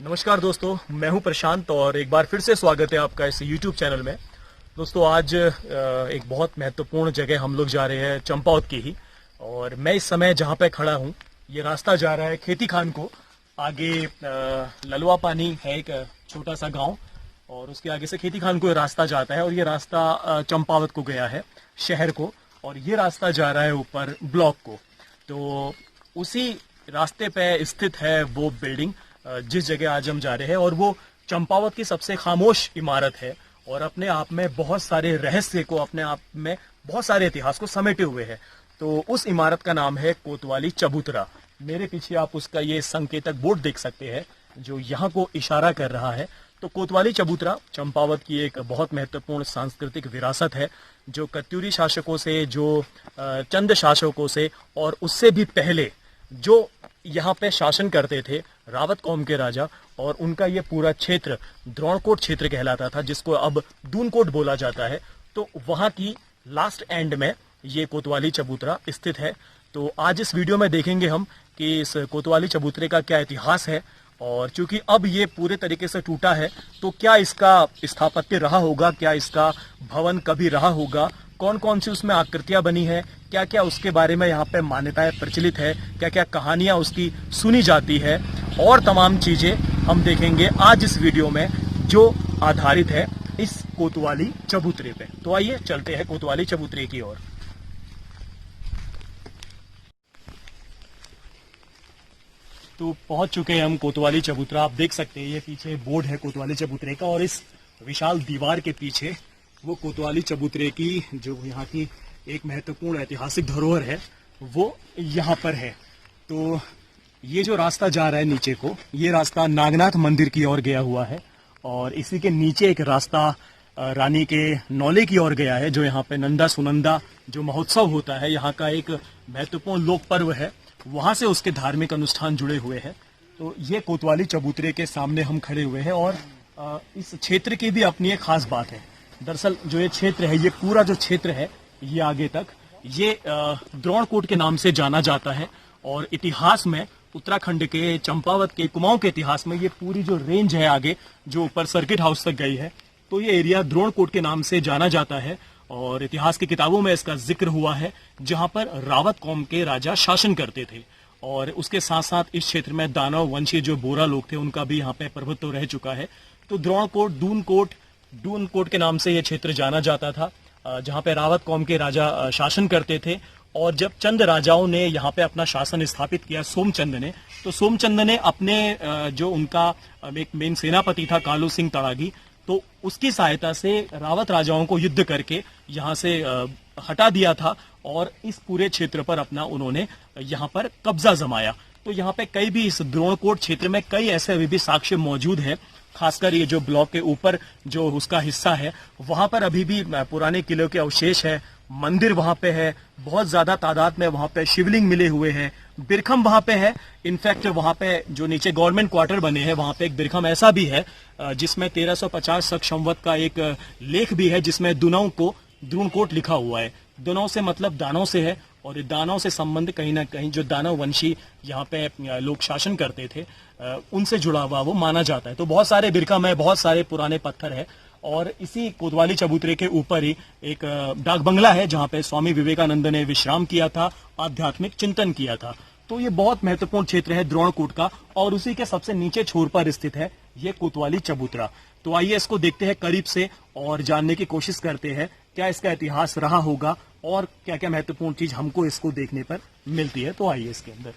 नमस्कार दोस्तों, मैं हूं प्रशांत और एक बार फिर से स्वागत है आपका इस YouTube चैनल में। दोस्तों आज एक बहुत महत्वपूर्ण जगह हम लोग जा रहे हैं, चंपावत की ही। और मैं इस समय जहां पे खड़ा हूं, ये रास्ता जा रहा है खेती खान को। आगे ललवा पानी है, एक छोटा सा गांव, और उसके आगे से खेती खान को ये रास्ता जाता है। और ये रास्ता चंपावत को गया है, शहर को, और ये रास्ता जा रहा है ऊपर ब्लॉक को। तो उसी रास्ते पे स्थित है वो बिल्डिंग जिस जगह आज हम जा रहे हैं, और वो चंपावत की सबसे खामोश इमारत है और अपने आप में बहुत सारे रहस्य को, अपने आप में बहुत सारे इतिहास को समेटे हुए है। तो उस इमारत का नाम है कोतवाली चबूतरा। मेरे पीछे आप उसका ये संकेतक बोर्ड देख सकते हैं जो यहाँ को इशारा कर रहा है। तो कोतवाली चबूतरा चंपावत की एक बहुत महत्वपूर्ण सांस्कृतिक विरासत है, जो कत्यूरी शासकों से, जो चंद शासकों से, और उससे भी पहले जो यहाँ पे शासन करते थे रावत कौम के राजा, और उनका ये पूरा क्षेत्र द्रोणकोट क्षेत्र कहलाता था, जिसको अब दूनकोट बोला जाता है। तो वहां की लास्ट एंड में ये कोतवाली चबूतरा स्थित है। तो आज इस वीडियो में देखेंगे हम कि इस कोतवाली चबूतरे का क्या इतिहास है, और चूंकि अब ये पूरे तरीके से टूटा है, तो क्या इसका स्थापत्य रहा होगा, क्या इसका भवन कभी रहा होगा, कौन कौन सी उसमें आकृतियां बनी है, क्या क्या उसके बारे में यहाँ पे मान्यताएं प्रचलित है, क्या क्या कहानियां उसकी सुनी जाती है, और तमाम चीजें हम देखेंगे आज इस वीडियो में, जो आधारित है इस कोतवाली चबूतरे पे। तो आइए चलते हैं कोतवाली चबूतरे की ओर। तो पहुंच चुके हैं हम कोतवाली चबूतरा। आप देख सकते हैं ये पीछे बोर्ड है कोतवाली चबूतरे का, और इस विशाल दीवार के पीछे वो कोतवाली चबूतरे की जो यहाँ की एक महत्वपूर्ण ऐतिहासिक धरोहर है वो यहाँ पर है। तो ये जो रास्ता जा रहा है नीचे को, ये रास्ता नागनाथ मंदिर की ओर गया हुआ है, और इसी के नीचे एक रास्ता रानी के नौले की ओर गया है, जो यहाँ पे नंदा सुनंदा जो महोत्सव होता है, यहाँ का एक महत्वपूर्ण लोक पर्व है, वहां से उसके धार्मिक अनुष्ठान जुड़े हुए हैं। तो ये कोतवाली चबूतरे के सामने हम खड़े हुए हैं, और इस क्षेत्र की भी अपनी एक खास बात है। दरअसल जो ये क्षेत्र है, ये पूरा जो क्षेत्र है, ये आगे तक ये द्रोणकोट के नाम से जाना जाता है। और इतिहास में उत्तराखंड के चंपावत के कुमाऊं के इतिहास में ये पूरी जो रेंज है आगे, जो ऊपर सर्किट हाउस तक गई है, तो ये एरिया द्रोणकोट के नाम से जाना जाता है। और इतिहास की किताबों में इसका जिक्र हुआ है, जहां पर रावत कौम के राजा शासन करते थे। और उसके साथ साथ इस क्षेत्र में दानव वंशीय जो बोरा लोग थे, उनका भी यहाँ पे प्रभुत्व रह चुका है। तो द्रोणकोट, दूनकोट के नाम से यह क्षेत्र जाना जाता था, जहां पे रावत कौम के राजा शासन करते थे। और जब चंद राजाओं ने यहाँ पे अपना शासन स्थापित किया, सोमचंद ने, तो सोमचंद ने अपने जो उनका एक मेन सेनापति था कालू सिंह तड़ागी, तो उसकी सहायता से रावत राजाओं को युद्ध करके यहाँ से हटा दिया था, और इस पूरे क्षेत्र पर अपना उन्होंने यहाँ पर कब्जा जमाया। तो यहाँ पे कई भी, इस द्रोणकोट क्षेत्र में कई ऐसे अभी भी साक्ष्य मौजूद है। खासकर ये जो ब्लॉक के ऊपर जो उसका हिस्सा है, वहां पर अभी भी पुराने किले के अवशेष है, मंदिर वहां पे है, बहुत ज्यादा तादाद में वहां पे शिवलिंग मिले हुए हैं, बिरखम वहां पे है। इनफैक्ट वहां पे जो नीचे गवर्नमेंट क्वार्टर बने हैं, वहां पे एक बिरखम ऐसा भी है जिसमें 1350 शक संवत का एक लेख भी है, जिसमें दुनौ को द्रोणकोट लिखा हुआ है। दुनौ से मतलब दानव से है, और ये दानव से संबंध कहीं ना कहीं जो दानव वंशी यहाँ पे लोग शासन करते थे, उनसे जुड़ा हुआ वो माना जाता है। तो बहुत सारे बिरखम है, बहुत सारे पुराने पत्थर है। और इसी कोतवाली चबूतरे के ऊपर ही एक डाक बंगला है, जहाँ पे स्वामी विवेकानंद ने विश्राम किया था, आध्यात्मिक चिंतन किया था। तो ये बहुत महत्वपूर्ण क्षेत्र है द्रोणकोट का, और उसी के सबसे नीचे छोर पर स्थित है ये कोतवाली चबूतरा। तो आइए इसको देखते हैं करीब से, और जानने की कोशिश करते हैं क्या इसका इतिहास रहा होगा, और क्या क्या महत्वपूर्ण चीज हमको इसको देखने पर मिलती है। तो आइए इसके अंदर।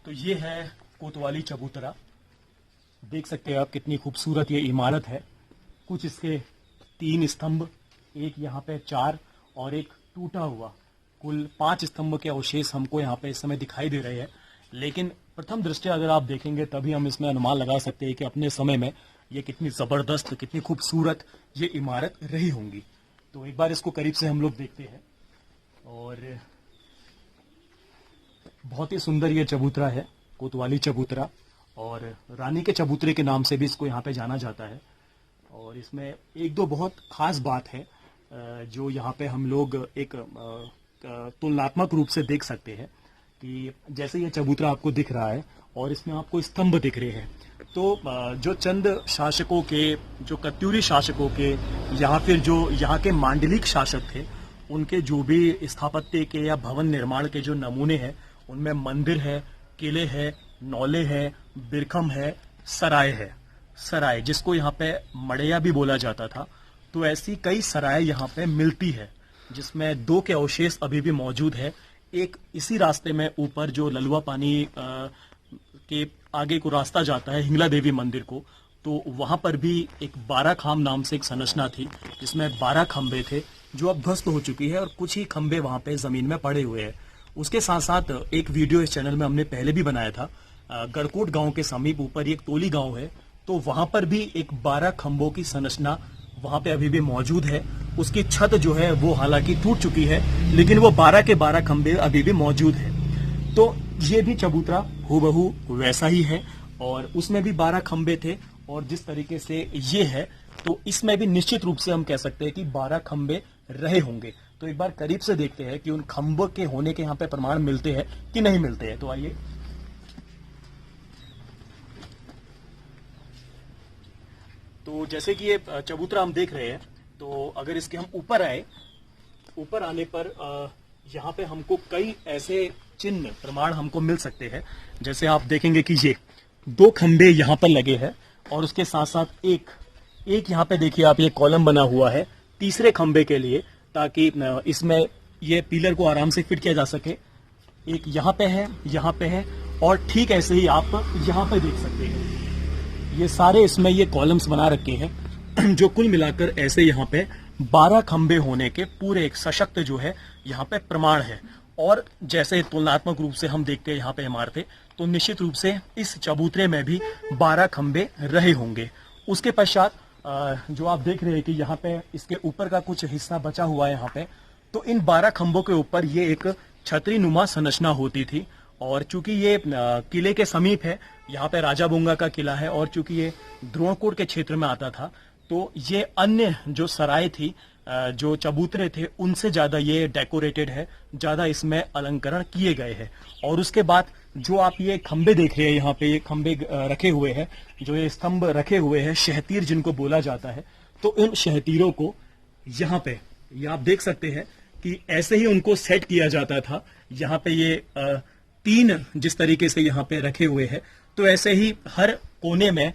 तो ये है कोतवाली चबूतरा। देख सकते हैं आप कितनी खूबसूरत ये इमारत है। कुछ इसके 3 स्तंभ, एक यहाँ पे 4, और एक टूटा हुआ, कुल 5 स्तंभ के अवशेष हमको यहाँ पे इस समय दिखाई दे रहे हैं। लेकिन प्रथम दृष्टया अगर आप देखेंगे, तभी हम इसमें अनुमान लगा सकते हैं कि अपने समय में ये कितनी जबरदस्त, कितनी खूबसूरत ये इमारत रही होंगी। तो एक बार इसको करीब से हम लोग देखते हैं। और बहुत ही सुंदर ये चबूतरा है, कोतवाली चबूतरा। और रानी के चबूतरे के नाम से भी इसको यहाँ पे जाना जाता है। और इसमें एक दो बहुत खास बात है जो यहाँ पे हम लोग एक तुलनात्मक रूप से देख सकते हैं कि जैसे ये चबूतरा आपको दिख रहा है और इसमें आपको स्तंभ दिख रहे हैं, तो जो चंद शासकों के, जो कत्यूरी शासकों के या फिर जो यहाँ के मांडलिक शासक थे, उनके जो भी स्थापत्य के या भवन निर्माण के जो नमूने हैं, उनमें मंदिर है, किले है, नौले है, बिरखम है, सराय है। सराय जिसको यहाँ पे मड़ैया भी बोला जाता था। तो ऐसी कई सराय यहाँ पे मिलती है, जिसमें दो के अवशेष अभी भी मौजूद है। एक इसी रास्ते में ऊपर जो ललुआ पानी के आगे को रास्ता जाता है हिंगला देवी मंदिर को, तो वहां पर भी एक 12 खाम नाम से एक संरचना थी, जिसमें 12 खंबे थे जो अब ध्वस्त हो चुकी है और कुछ ही खंबे वहां पे जमीन में पड़े हुए हैं। उसके साथ साथ एक वीडियो इस चैनल में हमने पहले भी बनाया था, गढ़कोट गांव के समीप ऊपर एक तोली गांव है, तो वहां पर भी एक 12 खंबों की संरचना वहां पे अभी भी मौजूद है। उसकी छत जो है वो हालांकि टूट चुकी है, लेकिन वो 12 के 12 खंबे अभी भी मौजूद है। तो ये भी चबूतरा हूबहू वैसा ही है और उसमें भी 12 खंबे थे, और जिस तरीके से ये है तो इसमें भी निश्चित रूप से हम कह सकते हैं कि 12 खंबे रहे होंगे। तो एक बार करीब से देखते हैं कि उन खंबों के होने के यहाँ पे प्रमाण मिलते हैं कि नहीं मिलते हैं। तो आइए, तो जैसे कि ये चबूतरा हम देख रहे हैं, तो अगर इसके हम ऊपर आए, ऊपर आने पर यहाँ पे हमको कई ऐसे चिन्ह प्रमाण हमको मिल सकते हैं। जैसे आप देखेंगे कि ये 2 खंबे यहाँ पर लगे हैं और उसके साथ साथ एक यहाँ पे देखिए आप, ये कॉलम बना हुआ है तीसरे खंबे के लिए, ताकि इसमें ये पिलर को आराम से फिट किया जा सके। एक यहाँ पे है, यहाँ पे है, और ठीक ऐसे ही आप यहाँ पे देख सकते हैं, ये सारे इसमें ये कॉलम्स बना रखे हैं, जो कुल मिलाकर ऐसे यहाँ पे 12 खंबे होने के पूरे एक सशक्त जो है यहाँ पे प्रमाण है। और जैसे तुलनात्मक रूप से हम देखते हैं यहाँ पे इमारतें, तो निश्चित रूप से इस चबूतरे में भी 12 खंबे रहे होंगे। उसके पश्चात जो आप देख रहे हैं कि यहाँ पे इसके ऊपर का कुछ हिस्सा बचा हुआ है यहाँ पे, तो इन 12 खंबों के ऊपर ये एक छतरी नुमा संरचना होती थी। और चूंकि ये किले के समीप है, यहाँ पे राजा बुंगा का किला है, और चूंकि ये द्रोणकोट के क्षेत्र में आता था, तो ये अन्य जो सराय थी, जो चबूतरे थे, उनसे ज्यादा ये डेकोरेटेड है, ज्यादा इसमें अलंकरण किए गए हैं। और उसके बाद जो आप ये खंबे देख रहे हैं, यहाँ पे ये खंबे रखे हुए हैं, जो ये स्तंभ रखे हुए हैं, शहतीर जिनको बोला जाता है, तो इन शहतीरों को यहाँ पे ये आप देख सकते हैं कि ऐसे ही उनको सेट किया जाता था। यहाँ पे ये 3 जिस तरीके से यहाँ पे रखे हुए हैं, तो ऐसे ही हर कोने में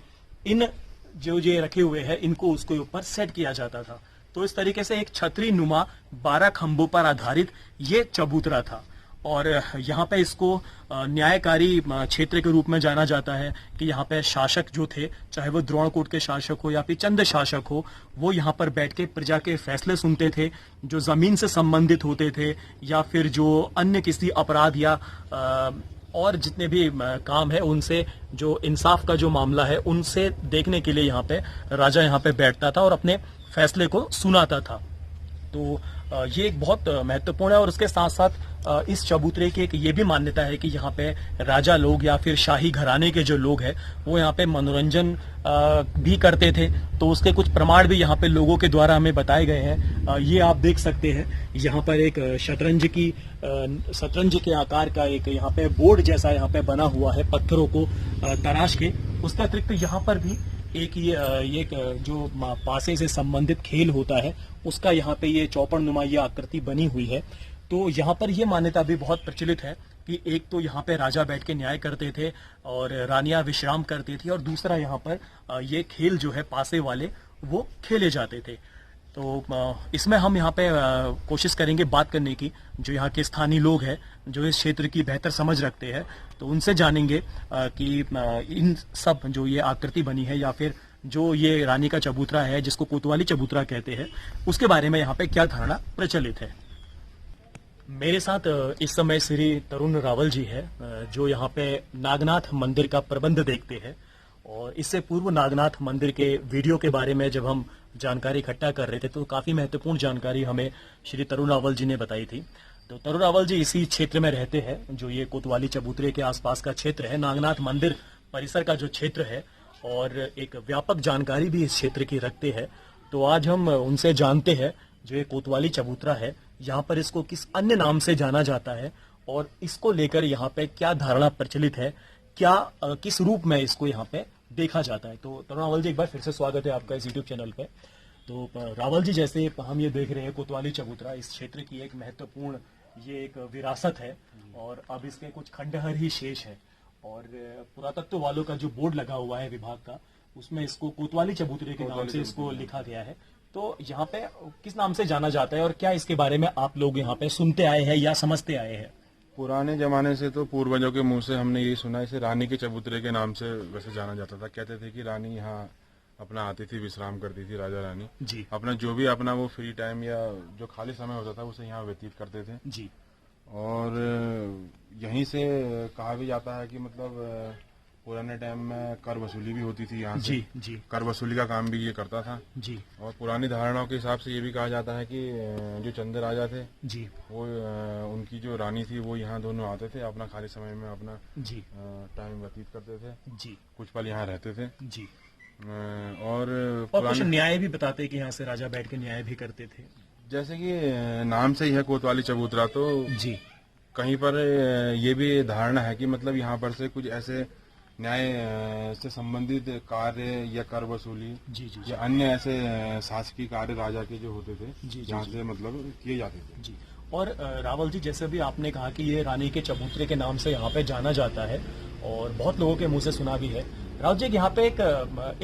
इन जो ये रखे हुए हैं, इनको उसके ऊपर सेट किया जाता था। तो इस तरीके से एक छतरी नुमा 12 खंभों पर आधारित ये चबूतरा था। और यहाँ पे इसको न्यायकारी क्षेत्र के रूप में जाना जाता है कि यहाँ पे शासक जो थे, चाहे वो द्रोणकोट के शासक हो या फिर चंद शासक हो, वो यहाँ पर बैठ के प्रजा के फैसले सुनते थे, जो जमीन से संबंधित होते थे या फिर जो अन्य किसी अपराध या और जितने भी काम है, उनसे जो इंसाफ का जो मामला है, उनसे देखने के लिए यहाँ पे राजा यहाँ पे बैठता था और अपने फैसले को सुनाता था। तो ये एक बहुत महत्वपूर्ण है। और उसके साथ साथ इस चबूतरे की एक ये भी मान्यता है कि यहाँ पे राजा लोग या फिर शाही घराने के जो लोग हैं, वो यहाँ पे मनोरंजन भी करते थे। तो उसके कुछ प्रमाण भी यहाँ पे लोगों के द्वारा हमें बताए गए हैं। ये आप देख सकते हैं, यहाँ पर एक शतरंज के आकार का एक यहाँ पे बोर्ड जैसा यहाँ पे बना हुआ है, पत्थरों को तराश के। उसका अतिरिक्त यहाँ पर भी एक ये जो पासे से संबंधित खेल होता है, उसका यहाँ पे ये चौपड़ नुमा ये आकृति बनी हुई है। तो यहाँ पर ये मान्यता भी बहुत प्रचलित है कि एक तो यहाँ पे राजा बैठ के न्याय करते थे और रानियां विश्राम करती थी, और दूसरा यहाँ पर ये खेल जो है पासे वाले वो खेले जाते थे। तो इसमें हम यहाँ पे कोशिश करेंगे बात करने की, जो यहाँ के स्थानीय लोग हैं, जो इस क्षेत्र की बेहतर समझ रखते हैं, तो उनसे जानेंगे कि इन सब जो ये आकृति बनी है या फिर जो ये रानी का चबूतरा है, जिसको कोतवाली चबूतरा कहते हैं, उसके बारे में यहाँ पे क्या धारणा प्रचलित है। मेरे साथ इस समय श्री तरुण रावल जी है, जो यहाँ पे नागनाथ मंदिर का प्रबंध देखते हैं। और इससे पूर्व नागनाथ मंदिर के वीडियो के बारे में जब हम जानकारी इकट्ठा कर रहे थे, तो काफी महत्वपूर्ण जानकारी हमें श्री तरुण रावल जी ने बताई थी। तो तरुण रावल जी इसी क्षेत्र में रहते हैं, जो ये कोतवाली चबूतरे के आसपास का क्षेत्र है। नागनाथ मंदिर परिसर का जो क्षेत्र है और एक व्यापक जानकारी भी इस क्षेत्र की रखते हैं। तो आज हम उनसे जानते हैं जो ये कोतवाली चबूतरा है, यहाँ पर इसको किस अन्य नाम से जाना जाता है और इसको लेकर यहाँ पे क्या धारणा प्रचलित है, क्या किस रूप में इसको यहाँ पे देखा जाता है। तो तरुण रावल जी, एक बार फिर से स्वागत है आपका इस यूट्यूब चैनल पे। तो रावल जी, जैसे हम ये देख रहे हैं कोतवाली चबूतरा इस क्षेत्र की एक महत्वपूर्ण ये एक विरासत है और अब इसके कुछ खंडहर ही शेष है और पुरातत्व वालों का जो बोर्ड लगा हुआ है विभाग का, उसमें इसको कोतवाली चबूतरे के नाम से इसको लिखा गया है। तो यहाँ पे किस नाम से जाना जाता है और क्या इसके बारे में आप लोग यहाँ पे सुनते आए हैं या समझते आए हैं? पुराने जमाने से तो पूर्वजों के मुंह से हमने ये सुना, इसे रानी के चबूतरे के नाम से वैसे जाना जाता था। कहते थे कि रानी यहाँ अपना आती थी, विश्राम करती थी, राजा रानी जी अपना जो भी अपना वो फ्री टाइम या जो खाली समय होता था उसे यहाँ व्यतीत करते थे जी। और यहीं से कहा भी जाता है कि मतलब पुराने टाइम में कर वसूली भी होती थी यहाँ से। जी जी। कर वसूली का काम भी ये करता था जी। और पुरानी धारणाओं के हिसाब से ये भी कहा जाता है कि जो चंद राजा थे जी, वो उनकी जो रानी थी वो यहाँ दोनों आते थे, अपना खाली समय में अपना जी टाइम व्यतीत करते थे, जी, कुछ पल यहाँ रहते थे। जी। और कुछ न्याय भी बताते कि यहाँ से राजा बैठ के न्याय भी करते थे। जैसे कि नाम से ही है कोतवाली चबूतरा, तो जी कहीं पर ये भी धारणा है कि मतलब यहाँ पर से कुछ ऐसे न्याय से संबंधित कार्य या कर वसूली जी जी या अन्य ऐसे शासकीय कार्य राजा के जो होते थे जी, जहाँ से मतलब किए जाते थे। जी। और रावल जी, जैसे भी आपने कहा कि ये रानी के चबूतरे के नाम से यहाँ पे जाना जाता है और बहुत लोगों के मुंह से सुना भी है। रावल जी, यहाँ पे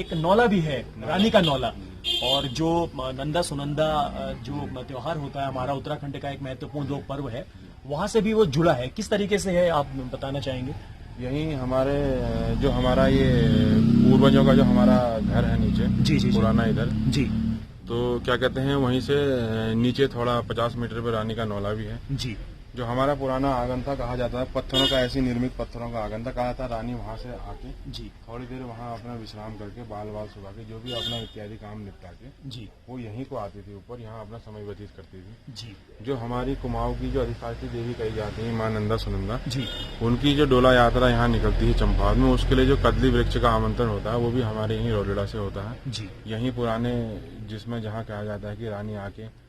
एक नौला भी है, रानी का नौला, और जो नंदा सुनंदा जो त्योहार होता है हमारा उत्तराखंड का एक महत्वपूर्ण जो पर्व है, वहाँ से भी वो जुड़ा है। किस तरीके से है, आप बताना चाहेंगे? यही हमारे जो हमारा ये पूर्वजों का जो हमारा घर है नीचे, जी जी पुराना इधर जी, तो क्या कहते हैं वहीं से नीचे थोड़ा 50 मीटर पर रानी का नौला भी है। जी। जो हमारा पुराना आंगन था, कहा जाता है पत्थरों का, ऐसी निर्मित पत्थरों का आंगन था, कहा था रानी वहां से आके जी थोड़ी देर वहां अपना विश्राम करके बाल सुबह के जो भी अपना इत्यादि काम निपटा के जी वो यहीं को आती थी ऊपर, यहाँ अपना समय व्यतीत करती थी। जी जो हमारी कुमाऊं की जो अधिष्ठात्री देवी कही जाती है माँ नंदा सुनंदा जी, उनकी जो डोला यात्रा यहाँ निकलती है चंपावत में, उसके लिए जो कदली वृक्ष का आमंत्रण होता है वो भी हमारे यहीं रोलेड़ा से होता है। जी यहीं पुराने जिसमें जहाँ कहा जाता है कि रानी आके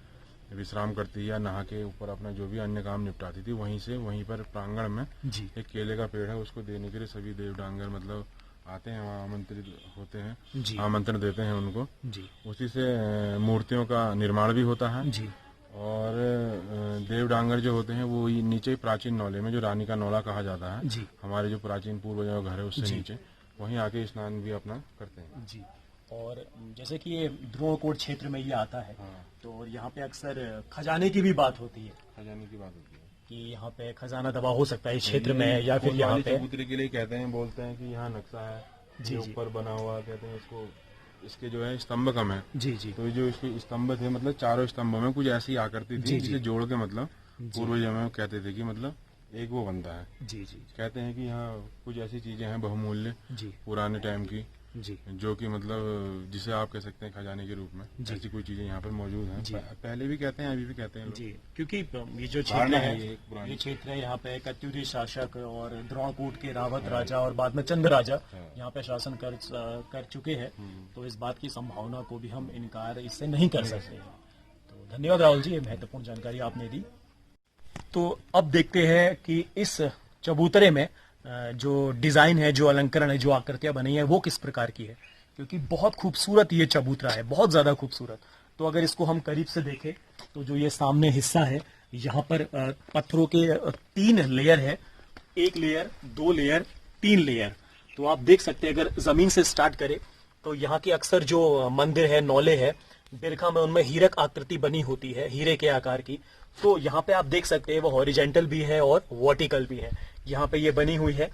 विश्राम करती है या नहा के ऊपर अपना जो भी अन्य काम निपटाती थी, वहीं पर प्रांगण में जी एक केले का पेड़ है, उसको देने के लिए सभी देव डांगर मतलब आते हैं, वहाँ आमंत्रित होते हैं, जी आमंत्रण देते हैं उनको। जी उसी से मूर्तियों का निर्माण भी होता है जी। और देव डांगर जो होते हैं वो नीचे प्राचीन नौले में, जो रानी का नौला कहा जाता है, जी हमारे जो प्राचीन पूर्वजों का घर है उससे नीचे, वहीं आके स्नान भी अपना करते हैं। जी। और जैसे कि ये ध्रुवकोट क्षेत्र में ये आता है, हाँ। तो यहाँ पे अक्सर खजाने की भी बात होती है खजाने की बात होती है कि यहाँ पे खजाना दबा हो सकता है इस क्षेत्र में, या फिर यहाँ पे चबूतरे के लिए कहते हैं, बोलते हैं कि यहाँ नक्शा है जी, ये जी। ऊपर बना हुआ, कहते हैं इसको, इसके जो है स्तंभ कम है, जी जी तो जो इसके स्तंभ थे मतलब चारों स्तंभों में कुछ ऐसी आकृति जी, थी जी। जिसे जोड़ के मतलब पूर्वजों में कहते थे कि मतलब एक वो बनता है। जी जी कहते हैं कि यहाँ कुछ ऐसी चीजें हैं बहुमूल्य जी पुराने टाइम की, जी जो कि मतलब जिसे आप कह सकते हैं खजाने के रूप में, जी। ऐसी कोई चीजें यहाँ पर मौजूद हैं। जी। पहले भी कहते हैं, अभी भी कहते हैं लोग। जी, क्योंकि ये जो क्षेत्र धारणा है, है ये एक पुरानी। ये क्षेत्र है, यहाँ पे कत्यूरी शासक और द्रोणकूट के रावत राजा और बाद में चंद राजा यहाँ पे शासन कर चुके हैं, तो इस बात की संभावना को भी हम इनकार इससे नहीं कर सकते हैं। तो धन्यवाद राहुल जी, ये महत्वपूर्ण जानकारी आपने दी। तो अब देखते हैं कि इस चबूतरे में जो डिजाइन है, जो अलंकरण है, जो आकृतियां बनी है, वो किस प्रकार की है, क्योंकि बहुत खूबसूरत ये चबूतरा है, बहुत ज्यादा खूबसूरत। तो अगर इसको हम करीब से देखें तो जो ये सामने हिस्सा है, यहाँ पर पत्थरों के 3 लेयर है, 1 लेयर, 2 लेयर, 3 लेयर। तो आप देख सकते हैं, अगर जमीन से स्टार्ट करें तो यहाँ की अक्सर जो मंदिर है, नौले है, बिरखा में उनमें हीरक आकृति बनी होती है, हीरे के आकार की। तो यहाँ पे आप देख सकते हैं वो हॉरिजेंटल भी है और वर्टिकल भी है। यहाँ पे ये बनी हुई है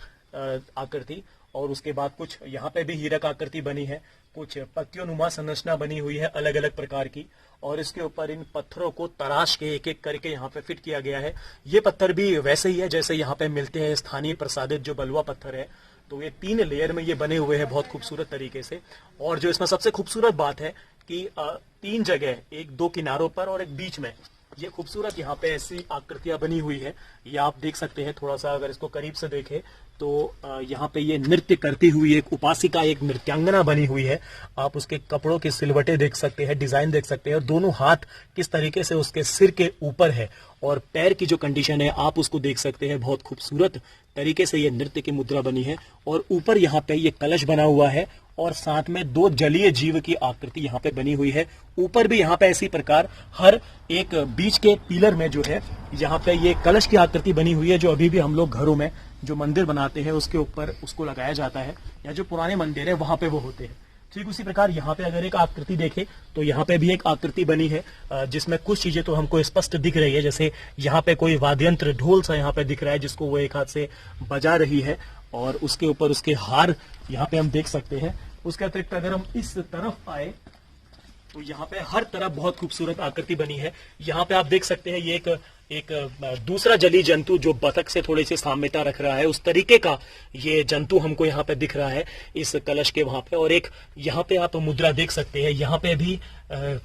आकृति, और उसके बाद कुछ यहाँ पे भी हीरक आकृति बनी है, कुछ पत्तियों संरचना बनी हुई है अलग अलग प्रकार की, और इसके ऊपर इन पत्थरों को तराश के एक एक करके यहाँ पे फिट किया गया है। ये पत्थर भी वैसे ही है जैसे यहाँ पे मिलते हैं स्थानीय प्रसादित जो बलुआ पत्थर है। तो ये 3 लेयर में ये बने हुए हैं बहुत खूबसूरत तरीके से। और जो इसमें सबसे खूबसूरत बात है कि 3 जगह, एक 2 किनारों पर और एक बीच में ये खूबसूरत यहाँ पे ऐसी आकृतियां बनी हुई है। ये आप देख सकते हैं, थोड़ा सा अगर इसको करीब से देखें तो यहाँ पे ये नृत्य करती हुई एक उपासिका, एक नृत्यांगना बनी हुई है। आप उसके कपड़ों के सिलवटे देख सकते हैं, डिजाइन देख सकते हैं, और दोनों हाथ किस तरीके से उसके सिर के ऊपर है, और पैर की जो कंडीशन है आप उसको देख सकते हैं। बहुत खूबसूरत तरीके से ये नृत्य की मुद्रा बनी है। और ऊपर यहाँ पे ये कलश बना हुआ है, और साथ में दो जलीय जीव की आकृति यहाँ पे बनी हुई है। ऊपर भी यहाँ पे इसी प्रकार हर एक बीच के पिलर में जो है यहाँ पे ये कलश की आकृति बनी हुई है, जो अभी भी हम लोग घरों में जो मंदिर बनाते हैं उसके ऊपर उसको लगाया जाता है, या जो पुराने मंदिर है वहां पे वो होते हैं। ठीक उसी प्रकार यहाँ पे अगर एक आकृति देखें तो यहाँ पे भी एक आकृति बनी है, जिसमें कुछ चीजें तो हमको स्पष्ट दिख रही है। जैसे यहाँ पे कोई वाद्यंत्र ढोल सा यहाँ पे दिख रहा है, जिसको वो एक हाथ से बजा रही है, और उसके ऊपर उसके हार यहाँ पे हम देख सकते हैं। उसके अतिरिक्त अगर हम इस तरफ आए तो यहाँ पे हर तरफ बहुत खूबसूरत आकृति बनी है। यहाँ पे आप देख सकते हैं ये एक दूसरा जलीय जंतु जो बतख से थोड़ी सी साम्यता रख रहा है, उस तरीके का ये जंतु हमको यहाँ पे दिख रहा है इस कलश के वहां पे। और एक यहाँ पे आप मुद्रा देख सकते हैं, यहाँ पे भी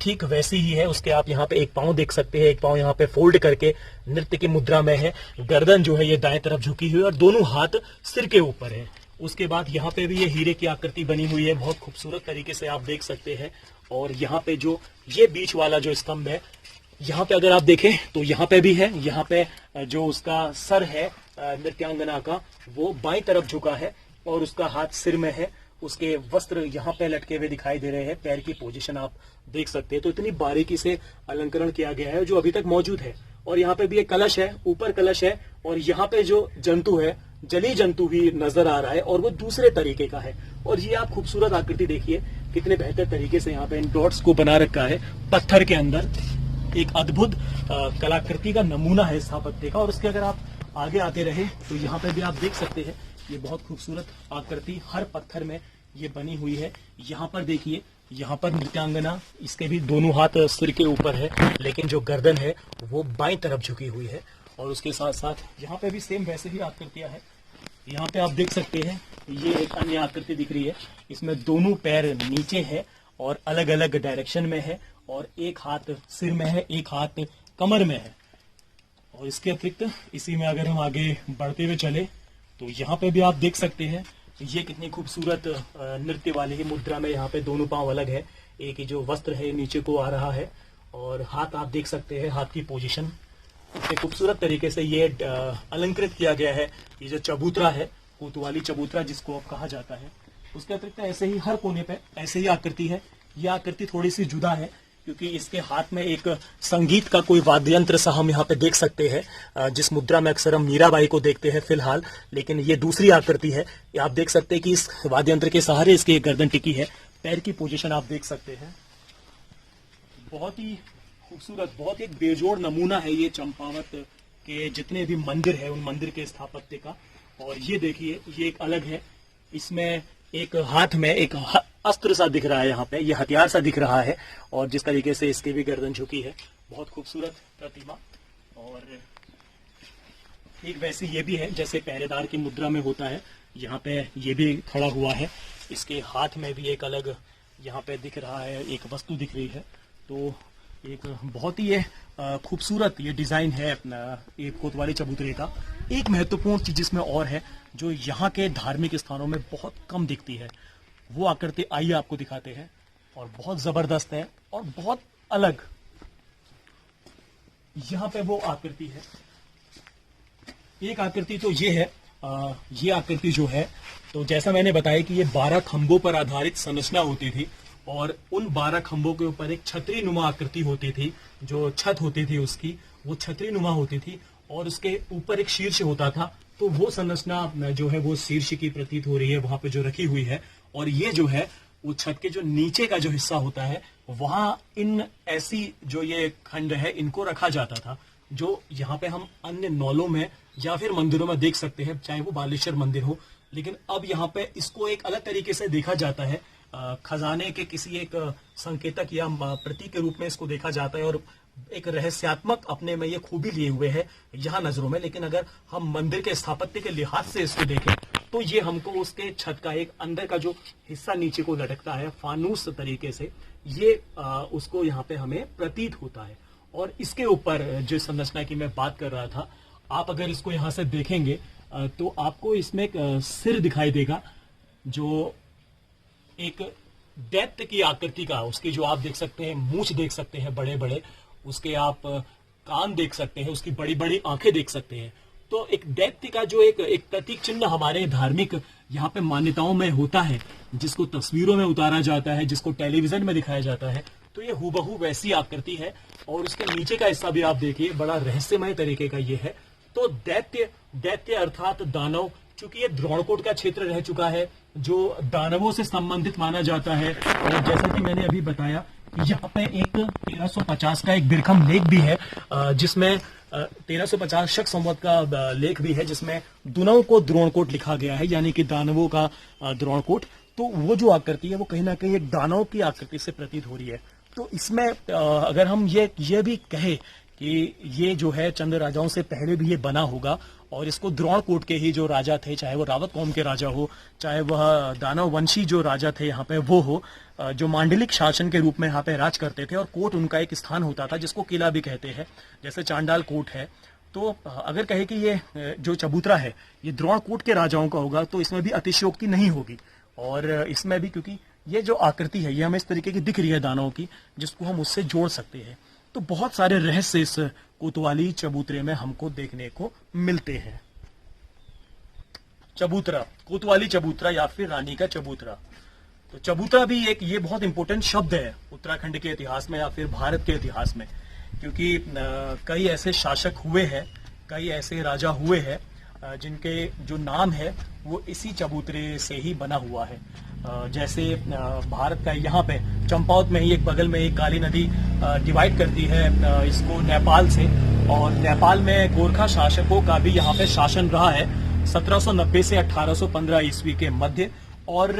ठीक वैसी ही है। उसके आप यहाँ पे एक पांव देख सकते हैं, एक पांव यहाँ पे फोल्ड करके नृत्य की मुद्रा में है। गर्दन जो है ये दाएं तरफ झुकी हुई है, और दोनों हाथ सिर के ऊपर है। उसके बाद यहाँ पे भी ये हीरे की आकृति बनी हुई है, बहुत खूबसूरत तरीके से आप देख सकते हैं। और यहाँ पे जो ये बीच वाला जो स्तंभ है, यहाँ पे अगर आप देखें तो यहाँ पे भी है। यहाँ पे जो उसका सर है नृत्यांगना का, वो बाईं तरफ झुका है, और उसका हाथ सिर में है। उसके वस्त्र यहाँ पे लटके हुए दिखाई दे रहे हैं, पैर की पोजीशन आप देख सकते हैं। तो इतनी बारीकी से अलंकरण किया गया है जो अभी तक मौजूद है। और यहाँ पे भी एक कलश है, ऊपर कलश है, और यहाँ पे जो जंतु है, जलीय जंतु भी नजर आ रहा है, और वो दूसरे तरीके का है। और ये आप खूबसूरत आकृति देखिए, कितने बेहतर तरीके से यहाँ पे इन डॉट्स को बना रखा है पत्थर के अंदर। एक अद्भुत कलाकृति का नमूना है स्थापत्य का। और उसके अगर आप आगे आते रहे तो यहाँ पे भी आप देख सकते हैं ये बहुत खूबसूरत आकृति हर पत्थर में ये बनी हुई है। यहाँ पर देखिए, यहाँ पर नृत्यांगना, इसके भी दोनों हाथ सिर के ऊपर है, लेकिन जो गर्दन है वो बाईं तरफ झुकी हुई है। और उसके साथ साथ यहाँ पे भी सेम वैसे ही आकृतियां है। यहाँ पे आप देख सकते हैं ये एक अन्य आकृति दिख रही है, इसमें दोनों पैर नीचे है और अलग अलग डायरेक्शन में है, और एक हाथ सिर में है, एक हाथ कमर में है। और इसके अतिरिक्त इसी में अगर हम आगे बढ़ते हुए चले तो यहाँ पे भी आप देख सकते हैं ये कितनी खूबसूरत नृत्य वाली है मुद्रा में। यहाँ पे दोनों पांव अलग है, एक ही जो वस्त्र है नीचे को आ रहा है, और हाथ आप देख सकते हैं, हाथ की पोजीशन इतने खूबसूरत तरीके से ये अलंकृत किया गया है। ये जो चबूतरा है, कोतवाली चबूतरा जिसको अब कहा जाता है, उसके अतिरिक्त ऐसे ही हर कोने पे ऐसे ही आकृति है। ये आकृति थोड़ी सी जुदा है क्योंकि इसके हाथ में एक संगीत का कोई वाद्य यंत्र सा हम यहाँ पे देख सकते हैं, जिस मुद्रा में अक्सर हम मीराबाई को देखते हैं फिलहाल, लेकिन ये दूसरी आकृति है। आप देख सकते हैं कि इस वाद्य यंत्र के सहारे इसकी गर्दन टिकी है, पैर की पोजीशन आप देख सकते हैं। बहुत ही खूबसूरत, बहुत एक बेजोड़ नमूना है ये चंपावत के जितने भी मंदिर है उन मंदिर के स्थापत्य का। और ये देखिए, ये एक अलग है, इसमें एक हाथ में एक अस्त्र सा दिख रहा है, यहाँ पे ये हथियार सा दिख रहा है, और जिस तरीके से इसकी भी गर्दन झुकी है, बहुत खूबसूरत प्रतिमा। और एक वैसे ये भी है जैसे पहरेदार की मुद्रा में होता है, यहाँ पे ये भी खड़ा हुआ है, इसके हाथ में भी एक अलग यहाँ पे दिख रहा है, एक वस्तु दिख रही है। तो एक बहुत ही खूबसूरत ये डिजाइन है अपना एक कोतवाली चबूतरे का। एक महत्वपूर्ण चीज इसमें और है जो यहाँ के धार्मिक स्थानों में बहुत कम दिखती है, वो आकृति आइए आपको दिखाते हैं, और बहुत जबरदस्त है और बहुत अलग। यहाँ पे वो आकृति है, एक आकृति तो ये है, ये आकृति जो है, तो जैसा मैंने बताया कि ये 12 खंभों पर आधारित संरचना होती थी, और उन 12 खंभों के ऊपर एक छतरी नुमा आकृति होती थी, जो छत होती थी उसकी वो छतरी नुमा होती थी, और उसके ऊपर एक शीर्ष होता था। तो वो संरचना जो है वो शीर्ष की प्रतीत हो रही है वहां पे जो रखी हुई है। और ये जो है वो छत के जो नीचे का जो हिस्सा होता है वहां इन ऐसी जो ये खंड है इनको रखा जाता था, जो यहाँ पे हम अन्य नौलों में या फिर मंदिरों में देख सकते हैं, चाहे वो बालेश्वर मंदिर हो। लेकिन अब यहाँ पे इसको एक अलग तरीके से देखा जाता है, खजाने के किसी एक संकेतक या प्रतीक के रूप में इसको देखा जाता है, और एक रहस्यात्मक अपने में ये खूबी लिए हुए है यहाँ नजरों में। लेकिन अगर हम मंदिर के स्थापत्य के लिहाज से इसको देखें तो ये हमको उसके छत का एक अंदर का जो हिस्सा नीचे को लटकता है फानूस तरीके से, ये उसको यहाँ पे हमें प्रतीत होता है। और इसके ऊपर जो संरचना की मैं बात कर रहा था, आप अगर इसको यहां से देखेंगे तो आपको इसमें एक सिर दिखाई देगा, जो एक दैत्य की आकृति का, उसकी जो आप देख सकते हैं मूंछ देख सकते हैं बड़े बड़े, उसके आप कान देख सकते हैं, उसकी बड़ी बड़ी आंखें देख सकते हैं। तो एक दैत्य का जो एक प्रतीक चिन्ह हमारे धार्मिक यहाँ पे मान्यताओं में होता है, जिसको तस्वीरों में उतारा जाता है, जिसको टेलीविजन में दिखाया जाता है, तो ये हूबहू वैसी आकृति है। और उसके नीचे का हिस्सा भी आप देखिए, बड़ा रहस्यमय तरीके का ये है। तो दैत्य अर्थात दानव, चूंकि ये द्रोणकोट का क्षेत्र रह चुका है जो दानवों से संबंधित माना जाता है। और जैसा कि मैंने अभी बताया, यहाँ पे एक 1350 का एक बिरखम लेख भी है, जिसमें 1350 शक संवत का लेख भी है, जिसमें दुनव को द्रोणकोट लिखा गया है, यानी कि दानवों का द्रोणकोट। तो वो जो आकृति है वो कहीं ना कहीं एक दानव की आकृति से प्रतीत हो रही है। तो इसमें अगर हम ये भी कहें कि ये जो है चंद राजाओं से पहले भी ये बना होगा, और इसको द्रोणकोट के ही जो राजा थे, चाहे वो रावत कौम के राजा हो, चाहे वह दानव वंशी जो राजा थे यहाँ पे वो हो, जो मांडलिक शासन के रूप में यहाँ पे राज करते थे, और कोट उनका एक स्थान होता था जिसको किला भी कहते हैं, जैसे चांडाल कोट है। तो अगर कहे कि ये जो चबूतरा है ये द्रोणकोट के राजाओं का होगा, तो इसमें भी अतिशयोक्ति नहीं होगी। और इसमें भी क्योंकि ये जो आकृति है ये हमें इस तरीके की दिख रही है दानवों की, जिसको हम उससे जोड़ सकते हैं। तो बहुत सारे रहस्य इस कोतवाली चबूतरे में हमको देखने को मिलते हैं। चबूतरा, कोतवाली चबूतरा या फिर रानी का चबूतरा। तो चबूतरा भी एक ये बहुत इंपॉर्टेंट शब्द है उत्तराखंड के इतिहास में या फिर भारत के इतिहास में, क्योंकि कई ऐसे शासक हुए हैं, कई ऐसे राजा हुए हैं जिनके जो नाम है वो इसी चबूतरे से ही बना हुआ है। जैसे भारत का यहाँ पे चंपावत में ही एक बगल में एक काली नदी डिवाइड करती है इसको नेपाल से, और नेपाल में गोरखा शासकों का भी यहाँ पे शासन रहा है 1790 से 1815 ईस्वी के मध्य। और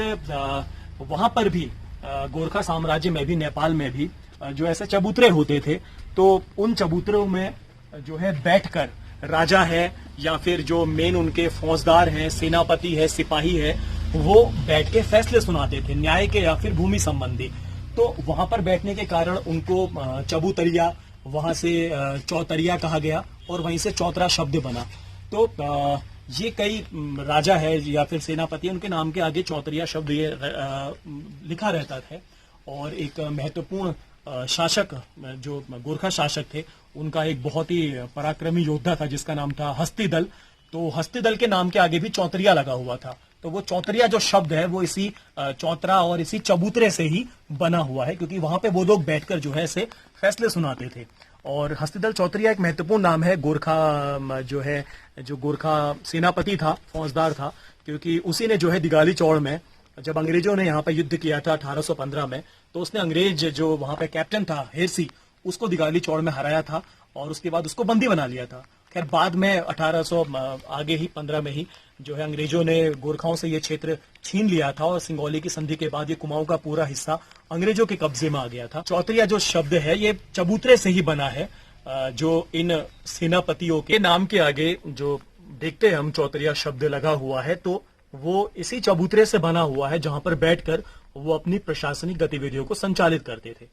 वहां पर भी गोरखा साम्राज्य में भी, नेपाल में भी जो ऐसे चबूतरे होते थे, तो उन चबूतरों में जो है बैठकर राजा है या फिर जो मेन उनके फौजदार हैं, सेनापति है, सिपाही है, वो बैठ के फैसले सुनाते थे न्याय के या फिर भूमि संबंधी। तो वहां पर बैठने के कारण उनको चबूतरिया, वहां से चौतरिया कहा गया, और वहीं से चौतरा शब्द बना। तो ये कई राजा है या फिर सेनापति, उनके नाम के आगे चौतरिया शब्द ये लिखा रहता था। और एक महत्वपूर्ण शासक जो गोरखा शासक थे, उनका एक बहुत ही पराक्रमी योद्धा था जिसका नाम था हस्तिदल। तो हस्तिदल के नाम के आगे भी चौतरिया लगा हुआ था। तो वो चौतरिया जो शब्द है वो इसी चौतरा और इसी चबूतरे से ही बना हुआ है, क्योंकि वहां पे वो लोग बैठकर जो है से फैसले सुनाते थे। और हस्तिदल चौतरिया एक महत्वपूर्ण नाम है गोरखा जो है, जो गोरखा सेनापति था, फौजदार था, क्योंकि उसी ने जो है दिगाली चौड़ में जब अंग्रेजों ने यहाँ पे युद्ध किया था 1815 में, तो उसने अंग्रेज जो वहां पे कैप्टन था हेरसी, उसको दिगाली चौड़ में हराया था और उसके बाद उसको बंदी बना लिया था। खैर बाद में 1800 आगे ही 15 में ही जो है अंग्रेजों ने गोरखाओं से ये क्षेत्र छीन लिया था, और सिंगौली की संधि के बाद ये कुमाऊं का पूरा हिस्सा अंग्रेजों के कब्जे में आ गया था। चौतरिया जो शब्द है ये चबूतरे से ही बना है, जो इन सेनापतियों के नाम के आगे जो देखते हैं हम चौतरिया शब्द लगा हुआ है, तो वो इसी चबूतरे से बना हुआ है जहां पर बैठकर वो अपनी प्रशासनिक गतिविधियों को संचालित करते थे।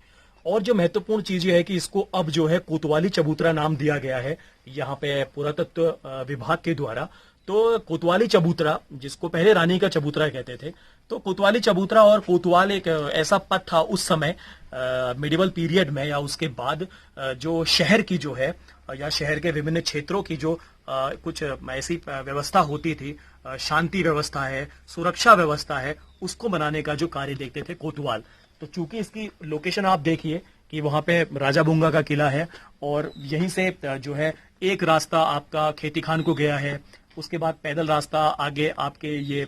और जो महत्वपूर्ण चीज ये है कि इसको अब जो है कोतवाली चबूतरा नाम दिया गया है यहाँ पे पुरातत्व विभाग के द्वारा। तो कोतवाली चबूतरा, जिसको पहले रानी का चबूतरा कहते थे, तो कोतवाली चबूतरा और कोतवाल एक ऐसा पद था उस समय मिडिवल पीरियड में या उसके बाद, जो शहर की जो है या शहर के विभिन्न क्षेत्रों की जो कुछ ऐसी व्यवस्था होती थी, शांति व्यवस्था है, सुरक्षा व्यवस्था है, उसको बनाने का जो कार्य देखते थे कोतवाल। तो चूंकि इसकी लोकेशन आप देखिए कि वहां पे राजा बुंगा का किला है, और यहीं से जो है एक रास्ता आपका खेती खान को गया है, उसके बाद पैदल रास्ता आगे आपके ये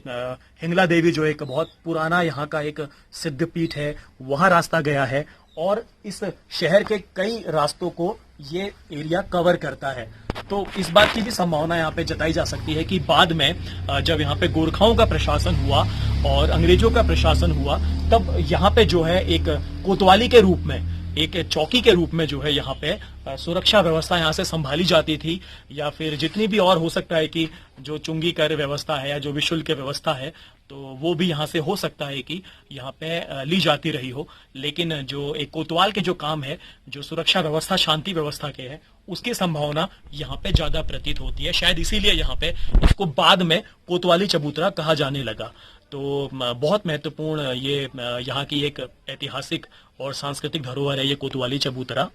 हिंगला देवी जो एक बहुत पुराना यहाँ का एक सिद्ध पीठ है, वहां रास्ता गया है, और इस शहर के कई रास्तों को ये एरिया कवर करता है। तो इस बात की भी संभावना यहाँ पे जताई जा सकती है कि बाद में जब यहाँ पे गोरखाओं का प्रशासन हुआ और अंग्रेजों का प्रशासन हुआ, तब यहाँ पे जो है एक कोतवाली के रूप में, एक चौकी के रूप में जो है यहाँ पे सुरक्षा व्यवस्था यहाँ से संभाली जाती थी, या फिर जितनी भी और हो सकता है कि जो चुंगी कर व्यवस्था है या जो भी शुल्क व्यवस्था है, तो वो भी यहाँ से हो सकता है कि यहाँ पे ली जाती रही हो। लेकिन जो एक कोतवाल के जो काम है, जो सुरक्षा व्यवस्था, शांति व्यवस्था के है, उसकी संभावना यहाँ पे ज्यादा प्रतीत होती है। शायद इसीलिए यहाँ पे इसको बाद में कोतवाली चबूतरा कहा जाने लगा। तो बहुत महत्वपूर्ण ये यहाँ की एक ऐतिहासिक और सांस्कृतिक धरोहर है ये कोतवाली चबूतरा।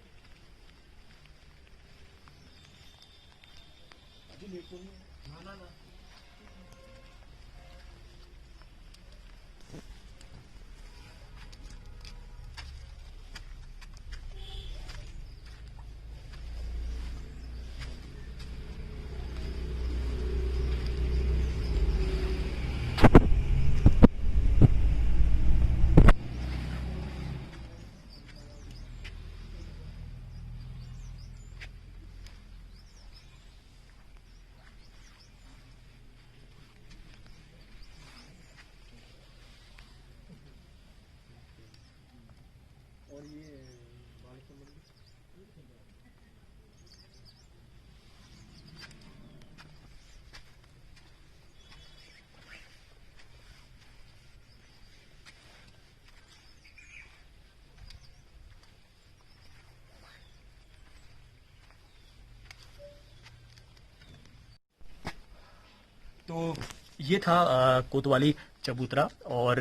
तो ये था कोतवाली चबूतरा, और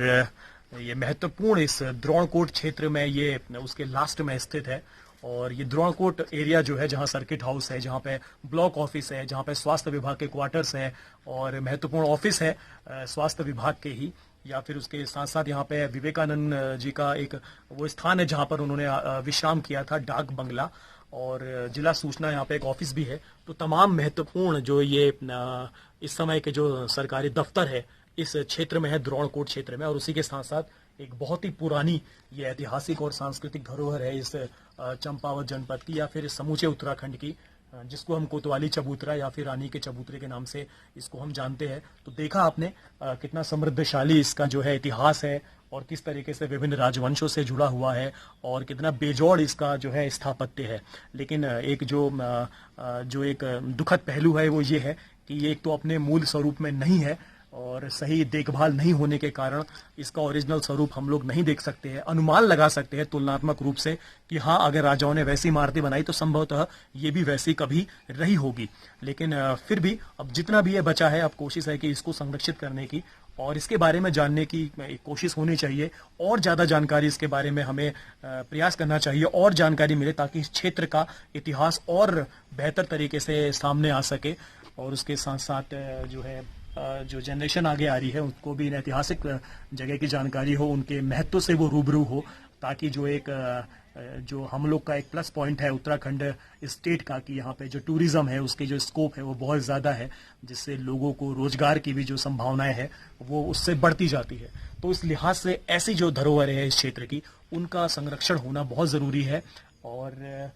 ये महत्वपूर्ण इस द्रोणकोट क्षेत्र में ये उसके लास्ट में स्थित है। और ये द्रोणकोट एरिया जो है, जहाँ सर्किट हाउस है, जहाँ पे ब्लॉक ऑफिस है, जहाँ पे स्वास्थ्य विभाग के क्वार्टर्स है और महत्वपूर्ण ऑफिस है स्वास्थ्य विभाग के ही, या फिर उसके साथ साथ यहाँ पे विवेकानंद जी का एक वो स्थान है जहाँ पर उन्होंने विश्राम किया था, डाक बंगला, और जिला सूचना यहाँ पे एक ऑफिस भी है। तो तमाम महत्वपूर्ण जो ये इस समय के जो सरकारी दफ्तर है इस क्षेत्र में है, द्रोणकोट क्षेत्र में। और उसी के साथ साथ एक बहुत ही पुरानी ये ऐतिहासिक और सांस्कृतिक धरोहर है इस चंपावत जनपद की, या फिर समूचे उत्तराखंड की, जिसको हम कोतवाली चबूतरा या फिर रानी के चबूतरे के नाम से इसको हम जानते हैं। तो देखा आपने कितना समृद्धशाली इसका जो है इतिहास है, और किस तरीके से विभिन्न राजवंशों से जुड़ा हुआ है, और कितना बेजोड़ इसका जो है स्थापत्य है। लेकिन एक जो एक दुखद पहलू है वो ये है कि ये एक तो अपने मूल स्वरूप में नहीं है, और सही देखभाल नहीं होने के कारण इसका ओरिजिनल स्वरूप हम लोग नहीं देख सकते हैं। अनुमान लगा सकते हैं तुलनात्मक रूप से कि हाँ, अगर राजाओं ने वैसी इमारतें बनाई तो संभवतः ये भी वैसी कभी रही होगी। लेकिन फिर भी अब जितना भी ये बचा है, अब कोशिश है कि इसको संरक्षित करने की और इसके बारे में जानने की कोशिश होनी चाहिए। और ज़्यादा जानकारी इसके बारे में हमें प्रयास करना चाहिए, और जानकारी मिले ताकि इस क्षेत्र का इतिहास और बेहतर तरीके से सामने आ सके, और उसके साथ साथ जो है जो जनरेशन आगे आ रही है उनको भी इन ऐतिहासिक जगह की जानकारी हो, उनके महत्व से वो रूबरू हो, ताकि जो एक जो हम लोग का एक प्लस पॉइंट है उत्तराखंड स्टेट का, कि यहाँ पे जो टूरिज्म है उसके जो स्कोप है वो बहुत ज़्यादा है, जिससे लोगों को रोजगार की भी जो संभावनाएं है वो उससे बढ़ती जाती है। तो इस लिहाज से ऐसी जो धरोहर है इस क्षेत्र की, उनका संरक्षण होना बहुत ज़रूरी है, और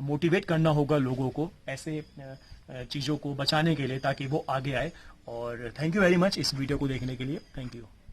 मोटिवेट करना होगा लोगों को ऐसे चीज़ों को बचाने के लिए, ताकि वो आगे आए। और थैंक यू वेरी मच इस वीडियो को देखने के लिए। Thank you.